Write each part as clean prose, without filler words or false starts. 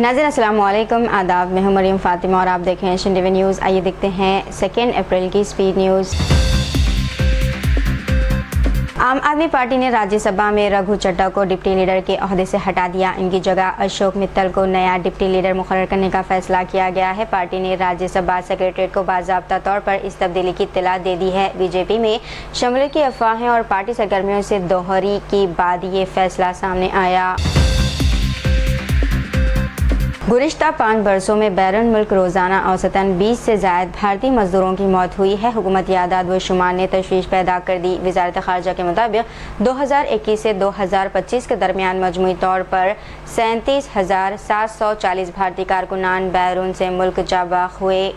नाज़रीन अस्सलाम वालेकुम, आदाब। मैं हूं मरियम फातिमा और आप देख रहे हैं एशियन टीवी न्यूज़। आइए देखते हैं 2 अप्रैल की स्पीड न्यूज़। आम आदमी पार्टी ने राज्यसभा में रघु चड्ढा को डिप्टी लीडर के ओहदे से हटा दिया। इनकी जगह अशोक मित्तल को नया डिप्टी लीडर मुकर्रर करने का फैसला किया गया है। पार्टी ने राज्यसभा सेक्रेटरीट को बाज़ाब्ता तौर पर इस तब्दीली की इत्तला दे दी है। बीजेपी में शमूलियत की अफवाहें और पार्टी सरगर्मियों से दोहरी के बाद ये फैसला सामने आया। गुज़िश्ता 5 बरसों में बैरून मुल्क रोज़ाना औसतन 20 से ज़ायद भारतीय मजदूरों की मौत हुई है। हुकूमती आदाद व शुमार ने तशवीश पैदा कर दी। वज़ारत ख़ारजा के मुताबिक 2021 से 2025 के दरमियान मजमूई तौर पर 37,740 भारतीय कारकुनान बैरून से मुल्क जाबाग हुए।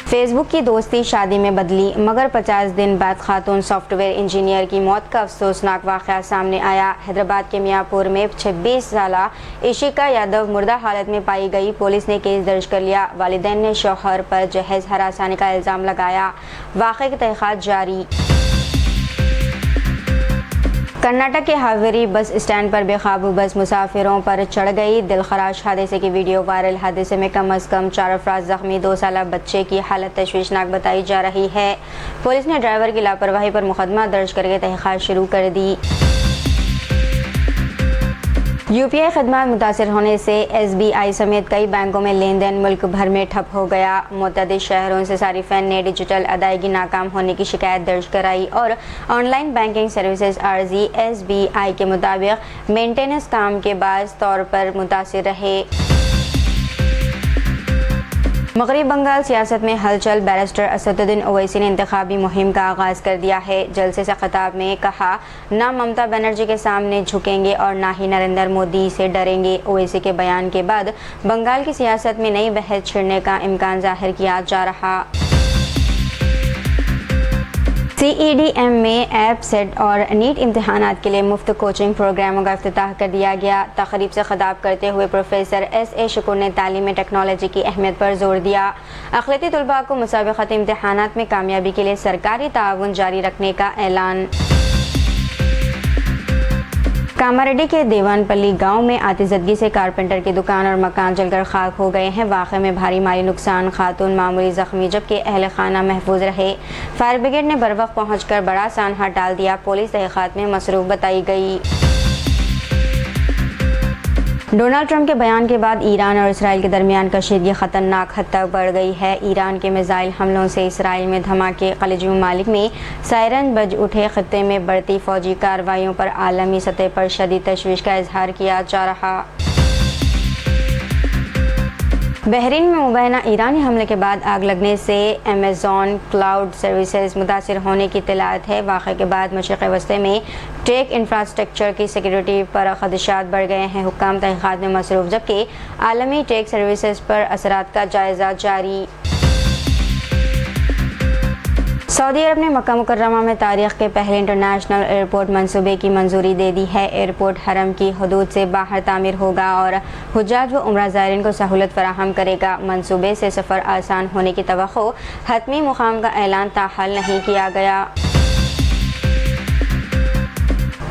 फेसबुक की दोस्ती शादी में बदली, मगर 50 दिन बाद खातून सॉफ्टवेयर इंजीनियर की मौत का अफसोसनाक वाक़या सामने आया। हैदराबाद के मियाँपुर में 26 साला इशिका यादव मुर्दा हालत में पाई गई। पुलिस ने केस दर्ज कर लिया। वालिदैन ने शौहर पर जहेज हरासानी का इल्ज़ाम लगाया। वाक़े की तहक़ीक़ात जारी। कर्नाटक के हावेरी बस स्टैंड पर बेकाबू बस मुसाफिरों पर चढ़ गई। दिलखराश हादसे की वीडियो वायरल। हादसे में कम अज़ कम 4 अफराद ज़ख्मी। 2 साला बच्चे की हालत तशवीशनाक बताई जा रही है। पुलिस ने ड्राइवर की लापरवाही पर मुकदमा दर्ज करके तहक़ीक़ात शुरू कर दी। यूपीआई खदमात मुतासर होने से SBI समेत कई बैंकों में लेन देन मुल्क भर में ठप हो गया। मुतअद्दिद शहरों से सारिफिन ने डिजिटल अदायगी नाकाम होने की शिकायत दर्ज कराई और ऑनलाइन बैंकिंग सर्विसेज आरजी SBI के मुताबिक मेंटेनेंस काम के बाज़ तौर पर मुतासिर रहे। मगरबी बंगाल सियासत में हलचल। बैरिस्टर असदुद्दीन ओवैसी ने इंतखाबी मुहिम का आगाज़ कर दिया है। जलसे से खिताब में कहा, ना ममता बनर्जी के सामने झुकेंगे और ना ही नरेंद्र मोदी से डरेंगे। ओवैसी के बयान के बाद बंगाल की सियासत में नई बहस छिड़ने का इम्कान जाहिर किया जा रहा। CEDM में ऐप सेट और नीट इम्तिहानात के लिए मुफ्त कोचिंग प्रोग्रामों का इफ्तिताह कर दिया गया। तकरीब से खिताब करते हुए प्रोफेसर SA शुक्र ने तालीम में टेक्नोलॉजी की अहमियत पर जोर दिया। अक़लियती तलबा को मुसाबिक़ती इम्तिहानात में कामयाबी के लिए सरकारी ताउन जारी रखने का ऐलान। कामारेड्डी के देवानपल्ली गांव में आतिशबाजी से कारपेंटर की दुकान और मकान जलकर खाक हो गए हैं। वाक़े में भारी माली नुकसान, खातून मामूली जख्मी जबकि अहल खाना महफूज रहे। फायर ब्रिगेड ने बरवक्त पहुंचकर बड़ा सानहा टाल दिया। पुलिस तहक़ीक़ात में मसरूफ़ बताई गई। डोनाल्ड ट्रंप के बयान के बाद ईरान और इसराइल के दरमियान कशीदगी ख़तरनाक हद तक बढ़ गई है। ईरान के मिसाइल हमलों से इसराइल में धमाके। ख़लीजी ममालिक में सायरन बज उठे। ख़ित्ते में बढ़ती फ़ौजी कार्रवाइयों पर आलमी सतह पर शदीद तशवीश का इजहार किया जा रहा। बहरीन में मुबैना ईरानी हमले के बाद आग लगने से अमेज़ॉन क्लाउड सर्विसेज मुतासिर होने की इत्तलात है। वाक़े के बाद मशरिक़ वस्ती में टेक इंफ्रास्ट्रक्चर की सिक्योरिटी पर ख़दशात बढ़ गए हैं। हुक्काम तहक़ीक़ात में मसरूफ़ जबकि आलमी टेक सर्विसेज पर असरात का जायज़ा जारी। सऊदी अरब ने मक्का मुकर्रमा में तारीख़ के पहले इंटरनेशनल एयरपोर्ट मंसूबे की मंजूरी दे दी है। एयरपोर्ट हरम की हदूद से बाहर तामीर होगा और हुज्जाज व उम्रा ज़ायरीन को सहूलत फराहम करेगा। मंसूबे से सफ़र आसान होने की तवक्को। हतमी मुकाम का ऐलान ताहाल नहीं किया गया।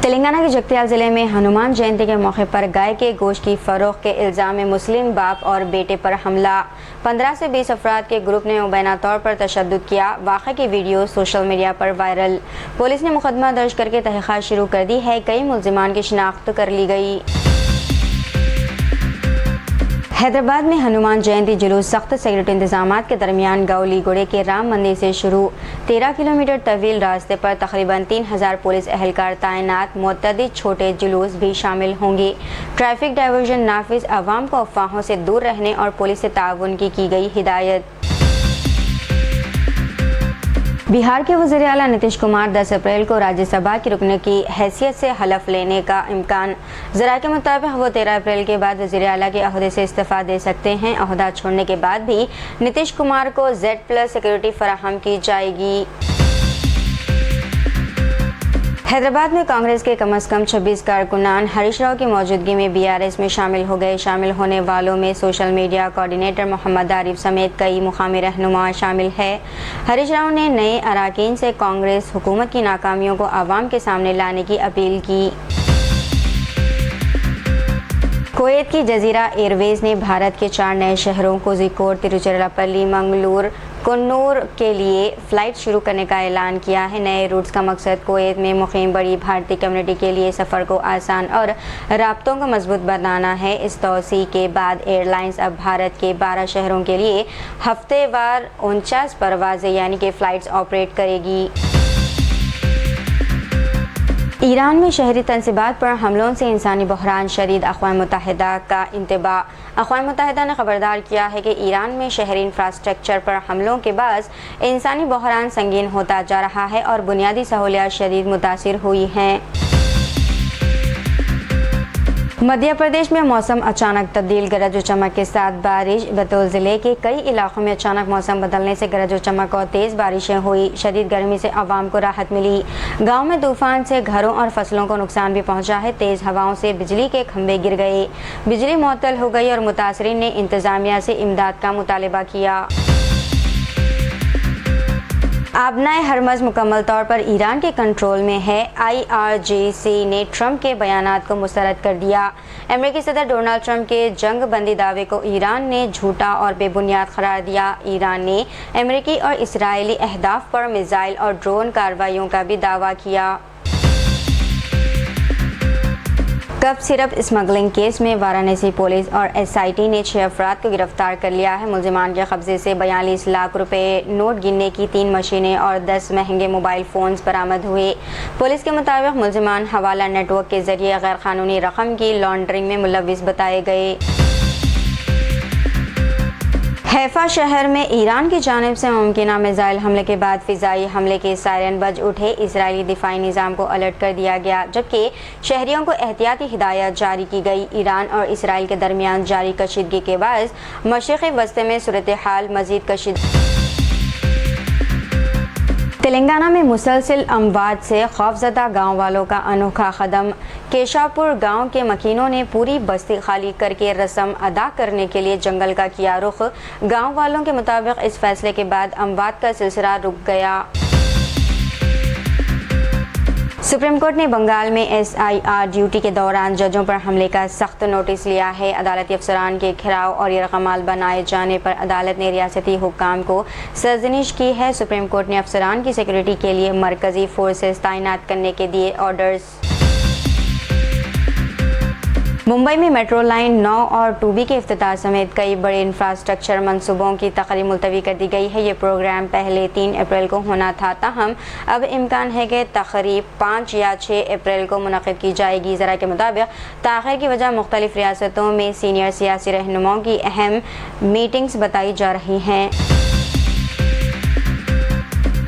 तेलंगाना के जगत्याल ज़िले में हनुमान जयंती के मौके पर गाय के गोश्त की फ़रोख्त के इल्ज़ाम में मुस्लिम बाप और बेटे पर हमला। 15 से 20 अफराद के ग्रुप ने मुबैना तौर पर तशद्दुद किया। वाक़े की वीडियो सोशल मीडिया पर वायरल। पुलिस ने मुकदमा दर्ज करके तहक़ीक़ात शुरू कर दी है। कई मुल्ज़िमान की शिनाख्त कर ली गई। हैदराबाद में हनुमान जयंती जुलूस सख्त सिक्योरिटी इंतजामात के दरमियान गौली गुड़े के राम मंदिर से शुरू। 13 किलोमीटर तवील रास्ते पर तकरीबन 3000 पुलिस एहलकार तैनात। मुतअद्दिद छोटे जुलूस भी शामिल होंगे। ट्रैफिक डाइवर्जन नाफिज। अवाम को अफवाहों से दूर रहने और पुलिस से ताउन की गई हिदायत। बिहार के वज़ीर आला नीतीश कुमार 10 अप्रैल को राज्यसभा की रुकने की हैसियत से हलफ लेने का इम्कान। ज़राए के मुताबिक वो 13 अप्रैल के बाद वज़ीर आला के अहदे से इस्तीफ़ा दे सकते हैं। अहदा छोड़ने के बाद भी नीतीश कुमार को Z+ सिक्योरिटी फराहम की जाएगी। हैदराबाद में कांग्रेस के कम अज़ कम 26 कारकुनान हरीश राव की मौजूदगी में BRS में शामिल हो गए। शामिल होने वालों में social media coordinator Mohammad Arif समेत कई मुकामी रहनुमा शामिल है। हरीश राव ने नए अरकान से कांग्रेस हुकूमत की नाकामियों को आवाम के सामने लाने की अपील की। कुवैत की जजीरा एयरवेज ने भारत के 4 नए शहरों कोझिकोड, तिरुचिरापल्ली, मंगलूर, कन्नूर के लिए फ़्लाइट शुरू करने का ऐलान किया है। नए रूट्स का मकसद कुवैत में मुकीम बड़ी भारतीय कम्युनिटी के लिए सफ़र को आसान और राब्तों को मजबूत बनाना है। इस तोसी के बाद एयरलाइंस अब भारत के 12 शहरों के लिए हफ्तेवार 49 परवाज़ें यानी कि फ़्लाइट्स ऑपरेट करेगी। ईरान में शहरी तनसीबात पर हमलों से इंसानी बहरान शदीद, अक़वाम मुत्तहिदा का इंतबाह। अक़वाम मुत्तहिदा ने खबरदार किया है कि ईरान में शहरी इंफ्रास्ट्रक्चर पर हमलों के बाज़ इंसानी बहरान संगीन होता जा रहा है और बुनियादी सहूलियात शदीद मुतासिर हुई हैं। मध्य प्रदेश में मौसम अचानक तब्दील, गरज व चमक के साथ बारिश। बैतूल ज़िले के कई इलाकों में अचानक मौसम बदलने से गरज व चमक और तेज़ बारिशें हुई। शदीद गर्मी से आवाम को राहत मिली। गांव में तूफान से घरों और फसलों को नुकसान भी पहुंचा है। तेज़ हवाओं से बिजली के खंभे गिर गए, बिजली मुअत्तल हो गई और मुतासरीन ने इंतज़ामिया से इमदाद का मुतालबा किया। आबनाए हरमज़ मुकम्मल तौर पर ईरान के कंट्रोल में है। IRGC ने ट्रंप के बयानात को मुस्तरद कर दिया। अमेरिकी सदर डोनाल्ड ट्रंप के जंग बंदी दावे को ईरान ने झूठा और बेबुनियाद करार दिया। ईरान ने अमेरिकी और इसराइली अहदाफ पर मिसाइल और ड्रोन कार्रवाइयों का भी दावा किया। कप सिरप स्मगलिंग केस में वाराणसी पुलिस और SIT ने 6 अफराद को गिरफ्तार कर लिया है। मुलजिमान के कब्जे से 42 लाख रुपए, नोट गिनने की 3 मशीनें और 10 महंगे मोबाइल फ़ोन्स बरामद हुए। पुलिस के मुताबिक मुलजिमान हवाला नेटवर्क के जरिए गैर कानूनी रकम की लॉन्ड्रिंग में मुलव्विस बताए गए। हैफा शहर में ईरान की जानिब से मुमकिना मिसाइल हमले के बाद फ़िज़ाई हमले के सायरन बज उठे। इसराइली दिफाई निज़ाम को अलर्ट कर दिया गया, जबकि शहरियों को एहतियाती हिदायत जारी की गई। ईरान और इसराइल के दरमियान जारी कशीदगी के बाद मशरिक़ी वस्ती में सूरत हाल मज़ीद कशीद। तेलंगाना में मुसलसिल अमवात से खौफज़दा गाँव वालों का अनोखा कदम। केशापुर गांव के मकीनों ने पूरी बस्ती खाली करके रस्म अदा करने के लिए जंगल का किया रुख। गांव वालों के मुताबिक इस फैसले के बाद अमवात का सिलसिला रुक गया। सुप्रीम कोर्ट ने बंगाल में SIR ड्यूटी के दौरान जजों पर हमले का सख्त नोटिस लिया है। अदालती अफसरान के घिराव और यरगमाल बनाए जाने पर अदालत ने रियासती हुक्काम को सरजनिश की है। सुप्रीम कोर्ट ने अफसरान की सिक्योरिटी के लिए मरकजी फोर्सेस तैनात करने के दिए ऑर्डर्स। मुंबई में मेट्रो लाइन 9 और 2B के इफ्तिताह समेत कई बड़े इंफ्रास्ट्रक्चर मंसूबों की तकरीब मुलतवी कर दी गई है। ये प्रोग्राम पहले 3 अप्रैल को होना था, ताहम अब इम्कान है कि तकरीब 5 या 6 अप्रैल को मुनक़िद की जाएगी। ज़रा के मुताबिक ताख़िर की वजह मुख्तलिफ रियासतों में सीनियर सियासी रहनुमाओं की अहम मीटिंग्स बताई जा रही हैं।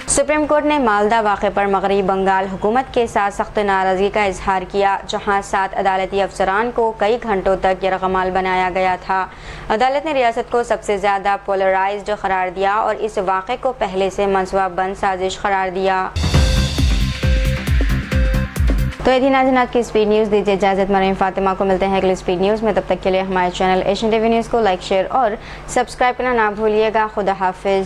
सुप्रीम कोर्ट ने मालदा वाक़े पर मगरबी बंगाल हुकूमत के साथ सख्त नाराज़गी का इजहार किया, जहां 7 अदालती अफसरान को कई घंटों तक यरगमाल बनाया गया था। अदालत ने रियासत को सबसे ज़्यादा पोलराइज्ड करार दिया और इस वाक़े को पहले से मनसूबा बंद साजिश करार दिया। तो ये थी नाज़रीन आज की स्पीड न्यूज़। दीजिए इजाज़त, मरीम फातिमा को मिलते हैं अगली स्पीड न्यूज़ में। तब तक के लिए हमारे चैनल एशियन टीवी न्यूज़ को लाइक, शेयर और सब्सक्राइब करना ना भूलिएगा। खुदा हाफिज़।